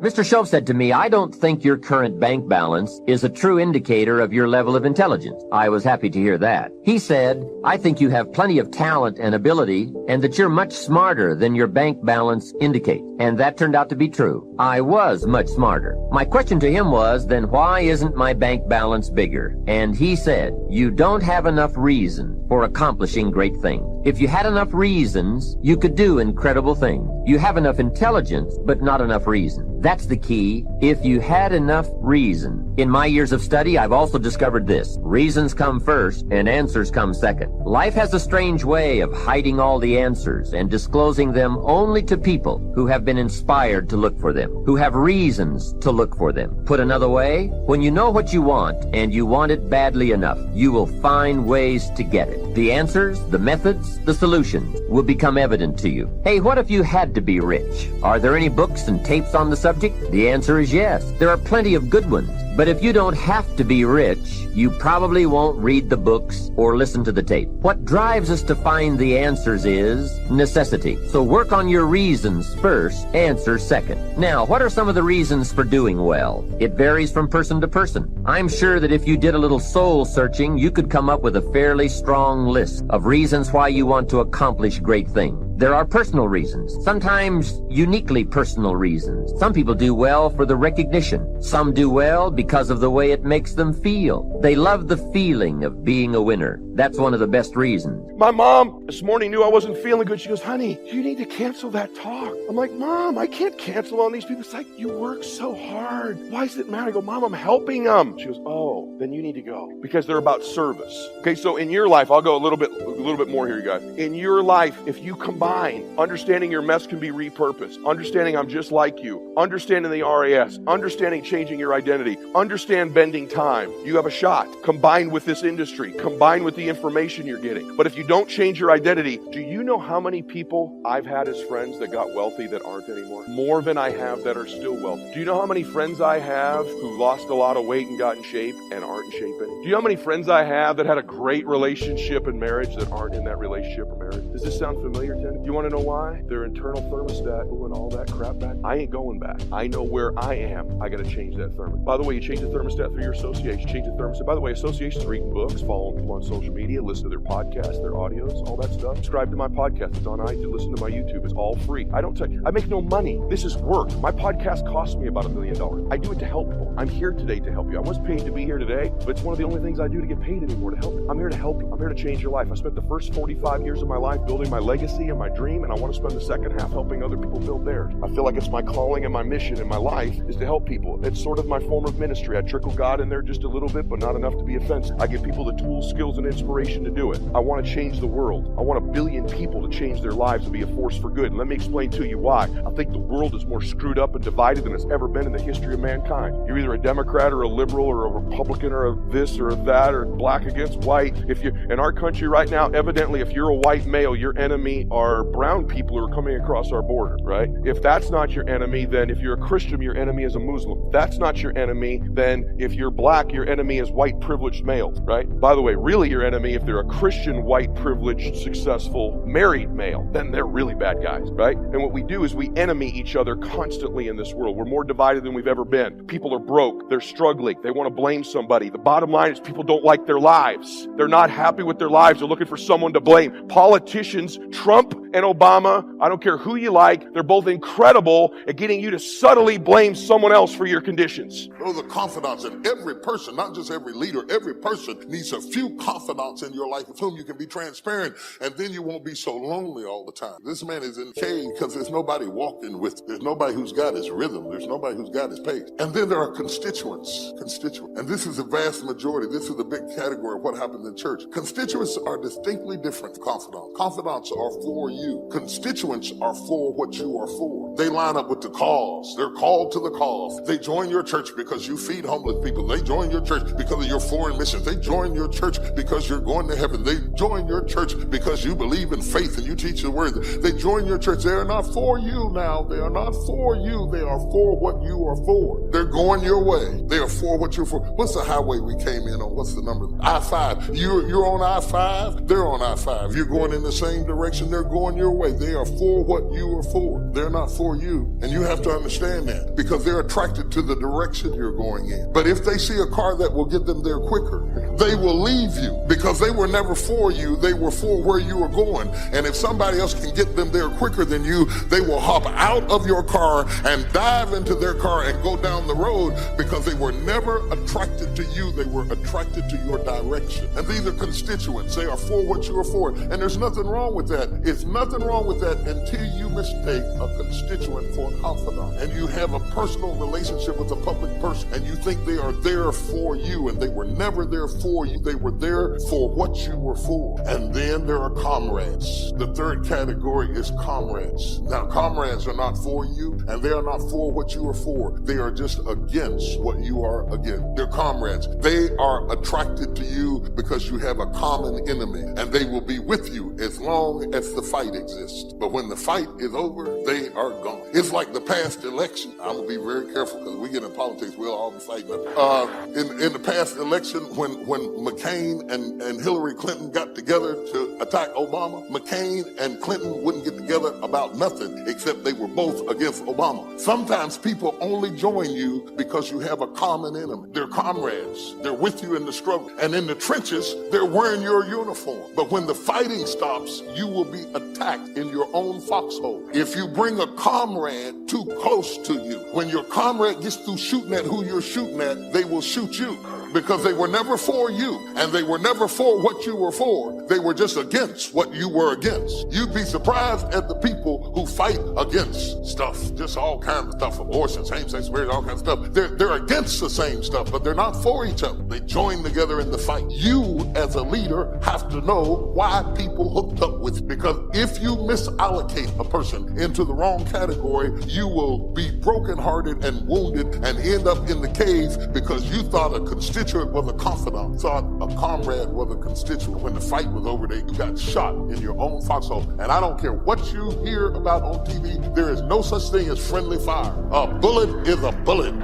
Mr. Shelf said to me, "I don't think your current bank balance is a true indicator of your level of intelligence." I was happy to hear that. He said, "I think you have plenty of talent and ability, and that you're much smarter than your bank balance indicates." And that turned out to be true. I was much smarter. My question to him was, then why isn't my bank balance bigger? And he said, "You don't have enough reason for accomplishing great things. If you had enough reasons, you could do incredible things. You have enough intelligence, but not enough reason." That's the key. If you had enough reason. In my years of study, I've also discovered this. Reasons come first and answers come second. Life has a strange way of hiding all the answers and disclosing them only to people who have been inspired to look for them, who have reasons to look for them. Put another way, when you know what you want and you want it badly enough, you will find ways to get it. The answers, the methods, the solutions will become evident to you. Hey, what if you had to be rich? Are there any books and tapes on the subject? The answer is yes. There are plenty of good ones. But if you don't have to be rich, you probably won't read the books or listen to the tape. What drives us to find the answers is necessity. So work on your reasons first, answers second. Now, what are some of the reasons for doing well? It varies from person to person. I'm sure that if you did a little soul searching, you could come up with a fairly strong list of reasons why you want to accomplish great things. There are personal reasons, sometimes uniquely personal reasons. Some people do well for the recognition. Some do well because of the way it makes them feel. They love the feeling of being a winner. That's one of the best reasons. My mom this morning knew I wasn't feeling good. She goes, "Honey, you need to cancel that talk." I'm like, "Mom, I can't cancel on these people." It's like, "You work so hard. Why does it matter?" I go, "Mom, I'm helping them." She goes, "Oh, then you need to go." Because they're about service. Okay, so in your life, I'll go a little bit more here, you guys. In your life, if you combine understanding your mess can be repurposed, understanding I'm just like you, understanding the RAS, understanding changing your identity, understand bending time, you have a shot. Combined with this industry, combined with the information you're getting. But if you don't change your identity, do you know how many people I've had as friends that got wealthy that aren't anymore? More than I have that are still wealthy. Do you know how many friends I have who lost a lot of weight and got in shape and aren't in shape anymore? Do you know how many friends I have that had a great relationship and marriage that aren't in that relationship or marriage? Does this sound familiar to you? You want to know why? Their internal thermostat pulling all that crap back. I ain't going back. I know where I am. I got to change that thermostat. By the way, you change the thermostat through your association. Change the thermostat. By the way, associations are reading books, following people on social media, listen to their podcasts, their audios, all that stuff. Subscribe to my podcast. It's on iTunes. Listen to my YouTube. It's all free. I make no money. This is work. My podcast costs me about $1 million. I do it to help people. I'm here today to help you. I was paid to be here today, but it's one of the only things I do to get paid anymore, to help you. I'm here to help you. I'm here to change your life. I spent the first 45 years of my life building my legacy and my dream, and I want to spend the second half helping other people build theirs. I feel like it's my calling and my mission in my life is to help people. It's sort of my form of ministry. I trickle God in there just a little bit, but not enough to be offensive. I give people the tools, skills, and inspiration to do it. I want to change the world. I want 1 billion people to change their lives and be a force for good. And let me explain to you why. I think the world is more screwed up and divided than it's ever been in the history of mankind. You're either a Democrat or a liberal or a Republican or a this or a that or black against white. If you in our country right now, evidently, if you're a white male, your enemy are brown people who are coming across our border, right? If that's not your enemy, then if you're a Christian, your enemy is a Muslim. If that's not your enemy, then if you're black, your enemy is white privileged males, right? By the way, really your enemy, if they're a Christian, white privileged, successful, married male, then they're really bad guys, right? And what we do is we enemy each other constantly in this world. We're more divided than we've ever been. People are broke. They're struggling. They want to blame somebody. The bottom line is people don't like their lives. They're not happy with their lives. They're looking for someone to blame. Politicians, Trump and Obama, I don't care who you like, they're both incredible at getting you to subtly blame someone else for your conditions. Those are confidants, and every person, not just every leader, every person needs a few confidants in your life with whom you can be transparent, and then you won't be so lonely all the time. This man is in cave because there's nobody walking with him. There's nobody who's got his rhythm. There's nobody who's got his pace. And then there are constituents. And this is the vast majority. This is the big category of what happens in church. Constituents are distinctly different from confidants. Confidants are for you. Constituents are for what you are for. They line up with the cause. They're called to the cause. They join your church because you feed homeless people. They join your church because of your foreign missions. They join your church because you're going to heaven. They join your church because you believe in faith and you teach the word. They join your church. They are not for you now. They are not for you. They are for what you are for. They're going your way. They are for what you're for. What's the highway we came in on? What's the number? I-5. You're on I-5. They're on I-5. You're going in the same direction. They're going going your way. They are for what you are for. They're not for you. And you have to understand that because they're attracted to the direction you're going in. But if they see a car that will get them there quicker, they will leave you because they were never for you. They were for where you were going. And if somebody else can get them there quicker than you, they will hop out of your car and dive into their car and go down the road because they were never attracted to you. They were attracted to your direction. And these are constituents. They are for what you are for. And there's nothing wrong with that. It's nothing wrong with that until you mistake a constituent for a confidant. And you have a personal relationship with a public person and you think they are there for you, and they were never there for you. They were there for what you were for. And then there are comrades. The third category is comrades. Now, comrades are not for you, and they are not for what you are for. They are just against what you are against. They're comrades. They are attracted to you because you have a common enemy, and they will be with you as long as the fight exists. But when the fight is over, they are gone. It's like the past election. I'm going to be very careful because we get in politics, we'll all be fighting. In the past election, when McCain and Hillary Clinton got together to attack Obama, McCain and Clinton wouldn't get together about nothing except they were both against Obama. Sometimes people only join you because you have a common enemy. They're comrades. They're with you in the struggle. And in the trenches, they're wearing your uniform. But when the fighting stops, you will be attacked in your own foxhole. If you bring a comrade too close to you, when your comrade gets through shooting at who you're shooting at, they will shoot you. Because they were never for you, and they were never for what you were for. They were just against what you were against. You'd be surprised at the people who fight against stuff, just all kinds of stuff, abortion, same-sex marriage, all kinds of stuff. They're against the same stuff, but they're not for each other. They join together in the fight. You, as a leader, have to know why people hooked up with you. Because if you misallocate a person into the wrong category, you will be brokenhearted and wounded and end up in the cave because you thought a constituent was a confidant, thought a comrade was a constituent. When the fight was over, you got shot in your own foxhole. And I don't care what you hear about on TV, there is no such thing as friendly fire. A bullet is a bullet.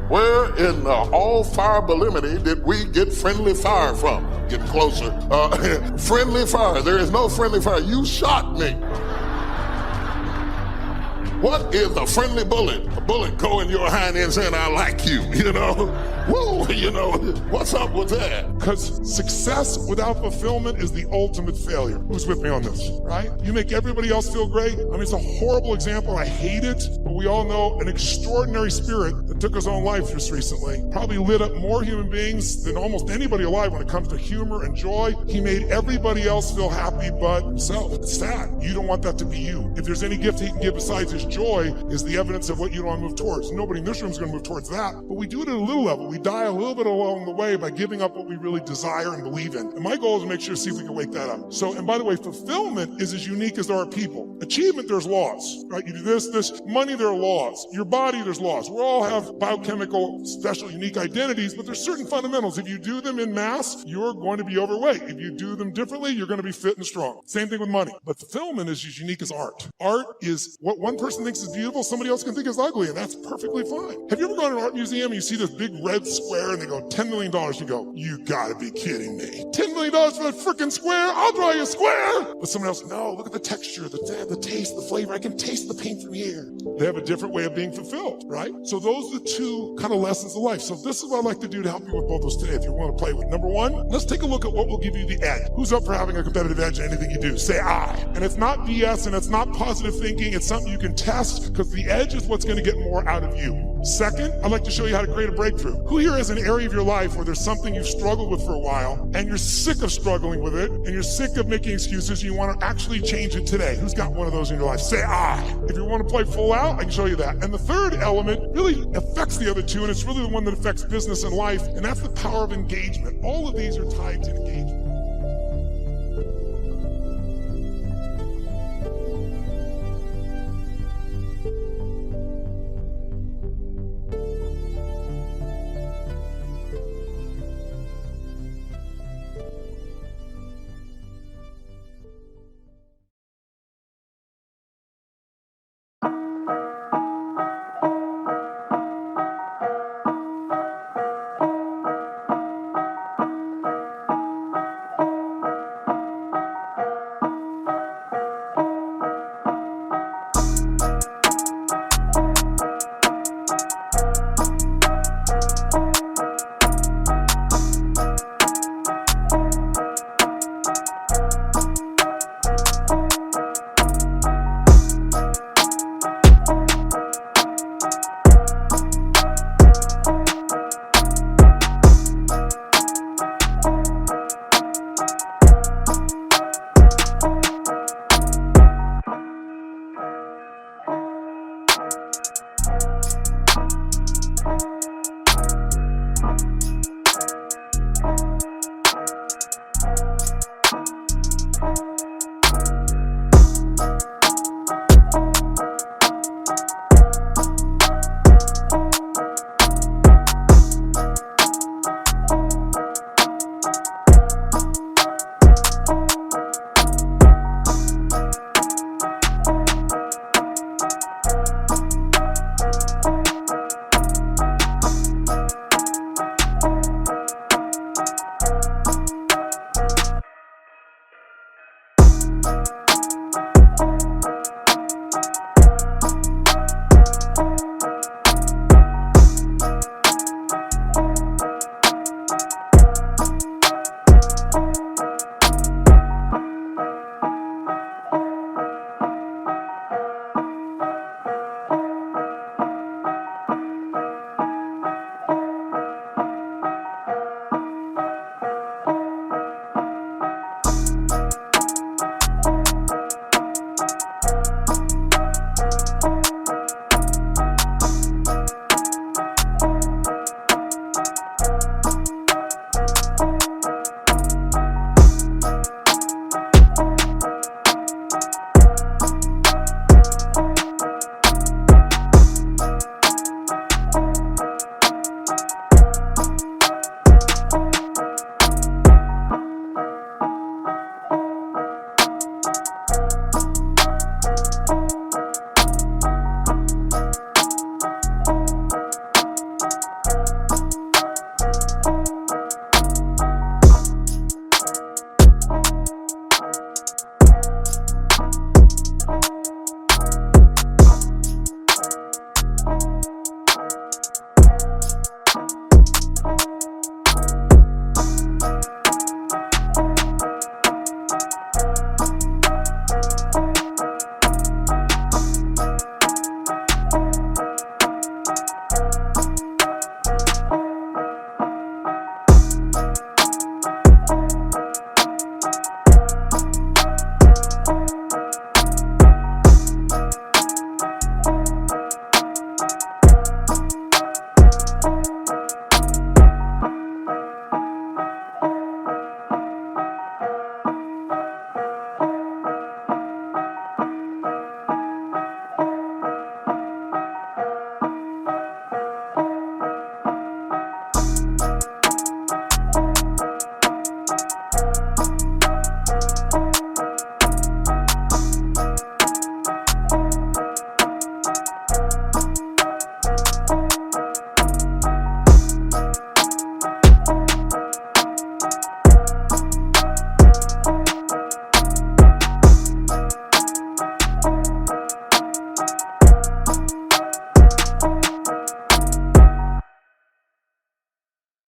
Where in all fireability did we get friendly fire from? Getting closer. Friendly fire. There is no friendly fire. You shot me. What is a friendly bullet? A bullet go in your hind end saying, I like you, Woo, what's up with that? Because success without fulfillment is the ultimate failure. Who's with me on this, right? You make everybody else feel great. I mean, it's a horrible example. I hate it, but we all know an extraordinary spirit that took his own life just recently. Probably lit up more human beings than almost anybody alive when it comes to humor and joy. He made everybody else feel happy but himself. It's sad. You don't want that to be you. If there's any gift he can give besides his joy is the evidence of what you don't want to move towards. Nobody in this room is going to move towards that, but we do it at a little level. We die a little bit along the way by giving up what we really desire and believe in. And my goal is to make sure to see if we can wake that up. So, and by the way, fulfillment is as unique as there are people. Achievement, there's laws, right? You do this. Money, there are laws. Your body, there's laws. We all have biochemical, special, unique identities, but there's certain fundamentals. If you do them in mass, you're going to be overweight. If you do them differently, you're going to be fit and strong. Same thing with money. But fulfillment is as unique as art. Art is what one person thinks is beautiful, somebody else can think is ugly, and that's perfectly fine. Have you ever gone to an art museum and you see this big red square and they go, $10 million, you go, you gotta be kidding me. $10 million for that freaking square? I'll draw you a square. But someone else, no, look at the texture, the taste, the flavor. I can taste the paint from here. They have a different way of being fulfilled, right? So those are the two kind of lessons of life. So this is what I'd like to do to help you with both those today if you want to play with. Number one, let's take a look at what will give you the edge. Who's up for having a competitive edge in anything you do? Say I. And it's not BS and it's not positive thinking. It's something you can test because the edge is what's going to get more out of you. Second, I'd like to show you how to create a breakthrough. Who here has an area of your life where there's something you've struggled with for a while and you're sick of struggling with it and you're sick of making excuses and you want to actually change it today? Who's got one of those in your life? Say I. If you want to play full out, I can show you that. And the third element really affects the other two, and it's really the one that affects business and life, and that's the power of engagement. All of these are tied to engagement.